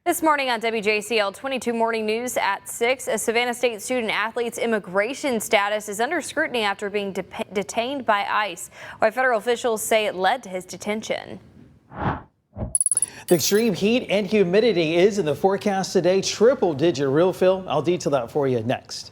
This morning on WJCL 22 Morning News at 6, a Savannah State student athlete's immigration status is under scrutiny after being detained by ICE. Why federal officials say it led to his detention. The extreme heat and humidity is in the forecast today. Triple-digit real feel. I'll detail that for you next.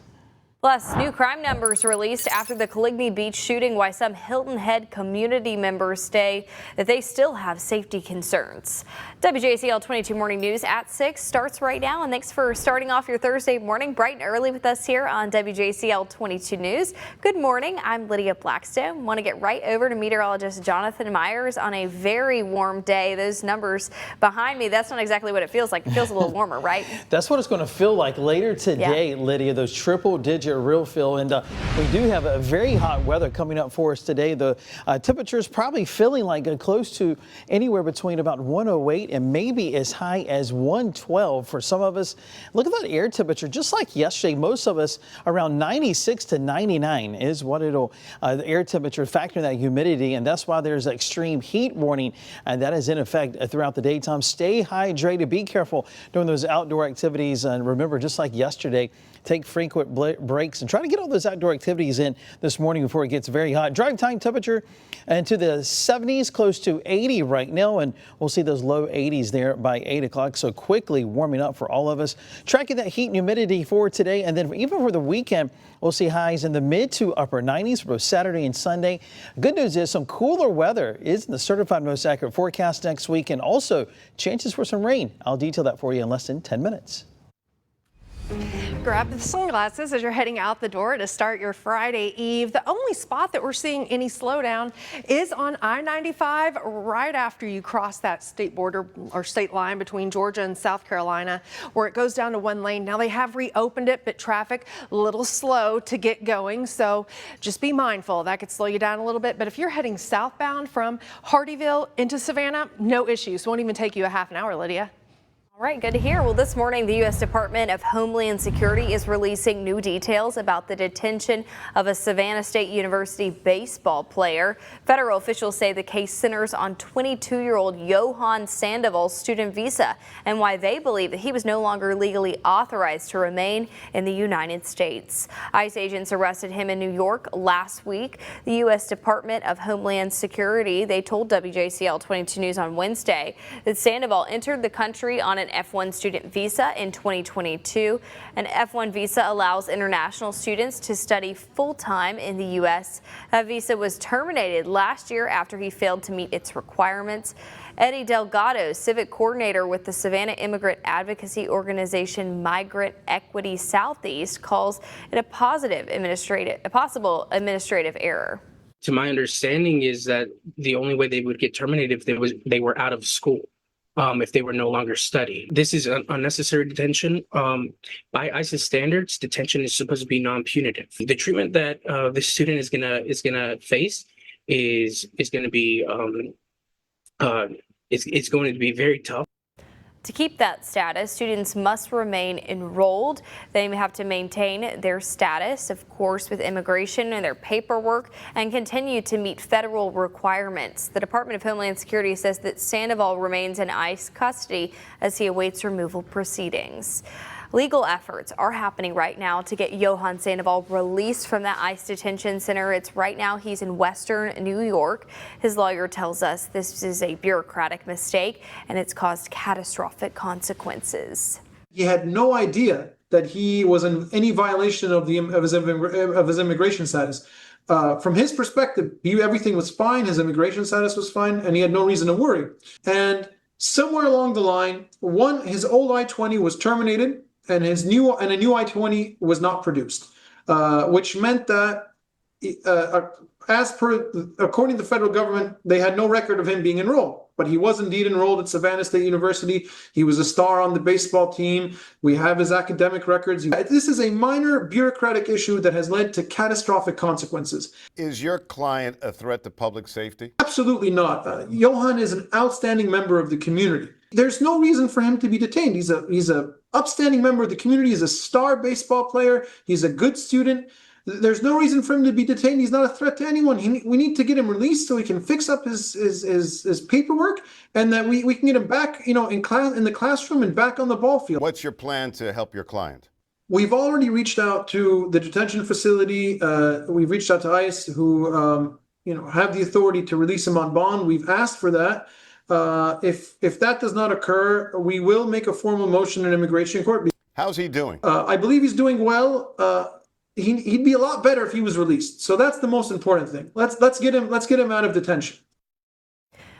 Plus, new crime numbers released after the Coligny Beach shooting, why some Hilton Head community members say that they still have safety concerns. WJCL 22 Morning News at 6 starts right now, and thanks for starting off your Thursday morning bright and early with us here on WJCL 22 News. Good morning, I'm Lydia Blackstone. Want to get right over to meteorologist Jonathan Myers on a very warm day. Those numbers behind me, that's not exactly what it feels like. It feels a little warmer, right? That's what it's going to feel like later today, Lydia, those triple-digit real feel. And we do have a very hot weather coming up for us today. The temperature is probably feeling like close to anywhere between about 108 and maybe as high as 112 for some of us. Look at that air temperature, just like yesterday. Most of us around 96 to 99 is what it'll the air temperature factoring that humidity, and that's why there's an extreme heat warning and that is in effect throughout the daytime. Stay hydrated, be careful during those outdoor activities, and remember, just like yesterday, take frequent breaks and try to get all those outdoor activities in this morning before it gets very hot. Drive time temperature into the 70s, close to 80 right now, and we'll see those low 80s there by 8 o'clock. So quickly warming up for all of us. Tracking that heat and humidity for today, and then even for the weekend, we'll see highs in the mid to upper 90s for both Saturday and Sunday. Good news is some cooler weather is in the certified most accurate forecast next week, and also chances for some rain. I'll detail that for you in less than 10 minutes. Grab the sunglasses as you're heading out the door to start your Friday Eve. The only spot that we're seeing any slowdown is on I-95 right after you cross that state border or state line between Georgia and South Carolina, where it goes down to one lane. Now they have reopened it, but traffic a little slow to get going. So just be mindful. That could slow you down a little bit. But if you're heading southbound from Hardeeville into Savannah, no issues. Won't even take you a half an hour, Lydia. All right, good to hear. Well, this morning, the U.S. Department of Homeland Security is releasing new details about the detention of a Savannah State University baseball player. Federal officials say the case centers on 22-year-old Johan Sandoval's student visa and why they believe that he was no longer legally authorized to remain in the United States. ICE agents arrested him in New York last week. The U.S. Department of Homeland Security, they told WJCL 22 News on Wednesday that Sandoval entered the country on an F1 student visa in 2022. An F1 visa allows international students to study full-time in the U.S. That visa was terminated last year after he failed to meet its requirements. Eddie Delgado, civic coordinator with the Savannah immigrant advocacy organization Migrant Equity Southeast, calls it a possible administrative error. To my understanding is that the only way they would get terminated if they were out of school. If they were no longer studying. This is an unnecessary detention. By ICE's standards, detention is supposed to be non-punitive. The treatment that this student is gonna face is going to be it's going to be very tough. To keep that status, students must remain enrolled. They have to maintain their status, of course, with immigration and their paperwork, and continue to meet federal requirements. The Department of Homeland Security says that Sandoval remains in ICE custody as he awaits removal proceedings. Legal efforts are happening right now to get Johan Sandoval released from that ICE detention center. It's right now he's in Western New York. His lawyer tells us this is a bureaucratic mistake and it's caused catastrophic consequences. He had no idea that he was in any violation of his immigration status. From his perspective, everything was fine. His immigration status was fine, and he had no reason to worry. And somewhere along the line, his old I-20 was terminated, and a new I-20 was not produced, which meant that, according to the federal government, they had no record of him being enrolled. But he was indeed enrolled at Savannah State University. He was a star on the baseball team. We have his academic records. This is a minor bureaucratic issue that has led to catastrophic consequences. Is your client a threat to public safety? Absolutely not. Johan is an outstanding member of the community. There's no reason for him to be detained. He's a upstanding member of the community. He's a star baseball player. He's a good student. There's no reason for him to be detained. He's not a threat to anyone. We need to get him released so he can fix up his paperwork, and that we can get him back, in the classroom and back on the ball field. What's your plan to help your client? We've already reached out to the detention facility. We've reached out to ICE, who have the authority to release him on bond. We've asked for that. If that does not occur, we will make a formal motion in immigration court. How's he doing? I believe he's doing well. He'd be a lot better if he was released. So that's the most important thing. Let's get him out of detention.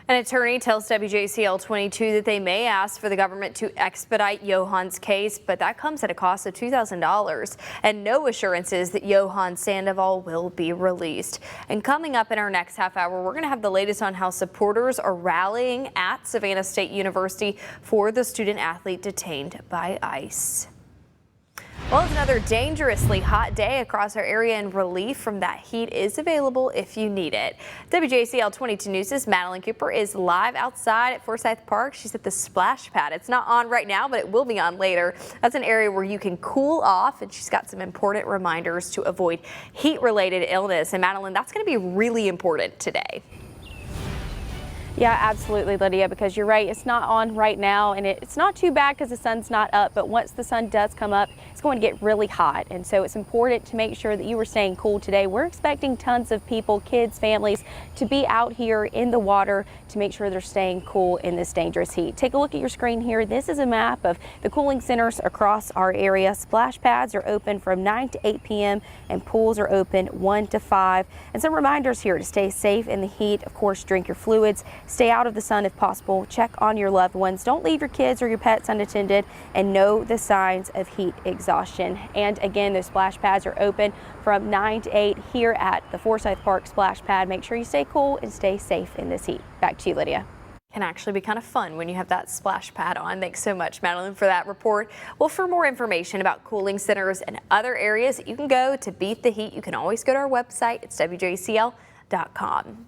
An attorney tells WJCL 22 that they may ask for the government to expedite Johan's case, but that comes at a cost of $2,000 and no assurances that Johan Sandoval will be released. And coming up in our next half hour, we're going to have the latest on how supporters are rallying at Savannah State University for the student athlete detained by ICE. Well, it's another dangerously hot day across our area, and relief from that heat is available if you need it. WJCL 22 News' Madeline Cooper is live outside at Forsyth Park. She's at the splash pad. It's not on right now, but it will be on later. That's an area where you can cool off, and she's got some important reminders to avoid heat-related illness. And Madeline, that's going to be really important today. Yeah, absolutely, Lydia, because you're right. It's not on right now, and it's not too bad because the sun's not up. But once the sun does come up, it's going to get really hot. And so it's important to make sure that you are staying cool today. We're expecting tons of people, kids, families, to be out here in the water to make sure they're staying cool in this dangerous heat. Take a look at your screen here. This is a map of the cooling centers across our area. Splash pads are open from 9 to 8 p.m. and pools are open 1 to 5. And some reminders here to stay safe in the heat. Of course, drink your fluids. Stay out of the sun if possible. Check on your loved ones. Don't leave your kids or your pets unattended, and know the signs of heat exhaustion. And again, those splash pads are open from 9 to 8 here at the Forsyth Park splash pad. Make sure you stay cool and stay safe in this heat. Back to you, Lydia. Can actually be kind of fun when you have that splash pad on. Thanks so much, Madeline, for that report. Well, for more information about cooling centers and other areas that you can go to beat the heat, you can always go to our website. It's WJCL.com.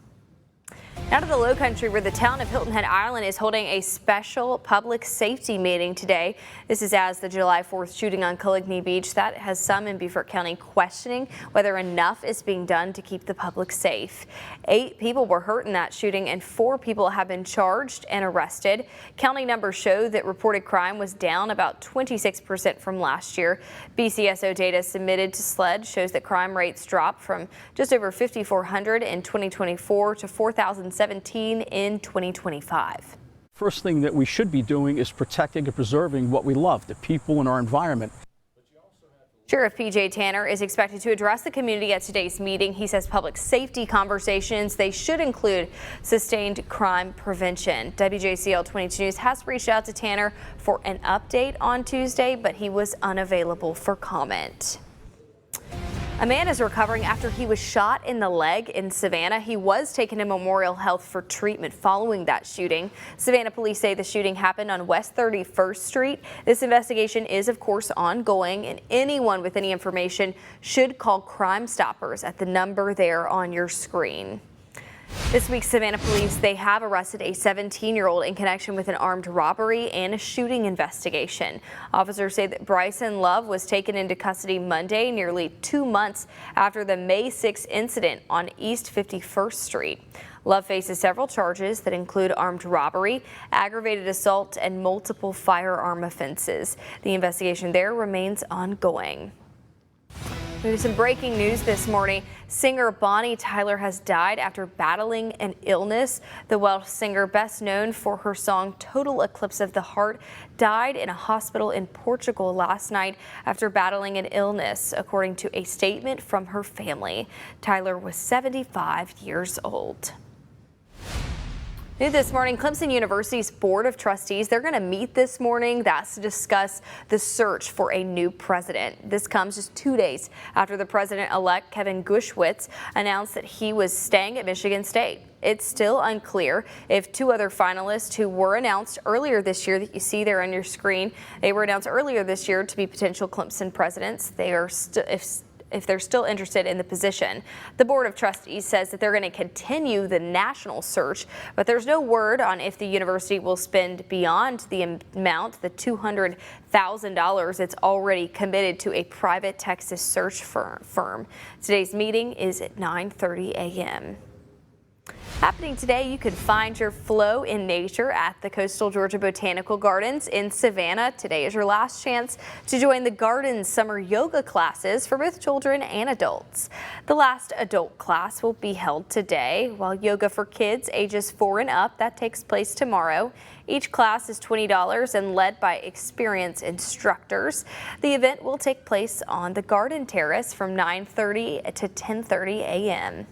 Now to the Low Country, where the town of Hilton Head Island is holding a special public safety meeting today. This is as the July 4th shooting on Coligny Beach that has some in Beaufort County questioning whether enough is being done to keep the public safe. 8 people were hurt in that shooting, and 4 people have been charged and arrested. County numbers show that reported crime was down about 26% from last year. BCSO data submitted to SLED shows that crime rates dropped from just over 5,400 in 2024 to 4,017 in 2025. First thing that we should be doing is protecting and preserving what we love, the people in our environment. Sheriff PJ Tanner is expected to address the community at today's meeting. He says public safety conversations, they should include sustained crime prevention. WJCL 22 News has reached out to Tanner for an update on Tuesday, but he was unavailable for comment. A man is recovering after he was shot in the leg in Savannah. He was taken to Memorial Health for treatment following that shooting. Savannah police say the shooting happened on West 31st Street. This investigation is, of course, ongoing, and anyone with any information should call Crime Stoppers at the number there on your screen. This week, Savannah police, they have arrested a 17-year-old in connection with an armed robbery and a shooting investigation. Officers say that Bryson Love was taken into custody Monday, nearly 2 months after the May 6 incident on East 51st Street. Love faces several charges that include armed robbery, aggravated assault, and multiple firearm offenses. The investigation there remains ongoing. There's some breaking news this morning. Singer Bonnie Tyler has died after battling an illness. The Welsh singer, best known for her song Total Eclipse of the Heart, died in a hospital in Portugal last night after battling an illness, according to a statement from her family. Tyler was 75 years old. New this morning, Clemson University's Board of Trustees, they're going to meet this morning. That's to discuss the search for a new president. This comes just 2 days after the president-elect, Kevin Gushwitz, announced that he was staying at Michigan State. It's still unclear if 2 other finalists who were announced earlier this year that you see there on your screen, they were announced earlier this year to be potential Clemson presidents. They are if they're still interested in the position. The Board of Trustees says that they're going to continue the national search, but there's no word on if the university will spend beyond the amount, the $200,000 it's already committed to a private Texas search firm. Today's meeting is at 9:30 a.m. Happening today, you could find your flow in nature at the Coastal Georgia Botanical Gardens in Savannah. Today is your last chance to join the garden's summer yoga classes for both children and adults. The last adult class will be held today, while yoga for kids ages 4 and up, that takes place tomorrow. Each class is $20 and led by experienced instructors. The event will take place on the garden terrace from 9:30 to 10:30 a.m.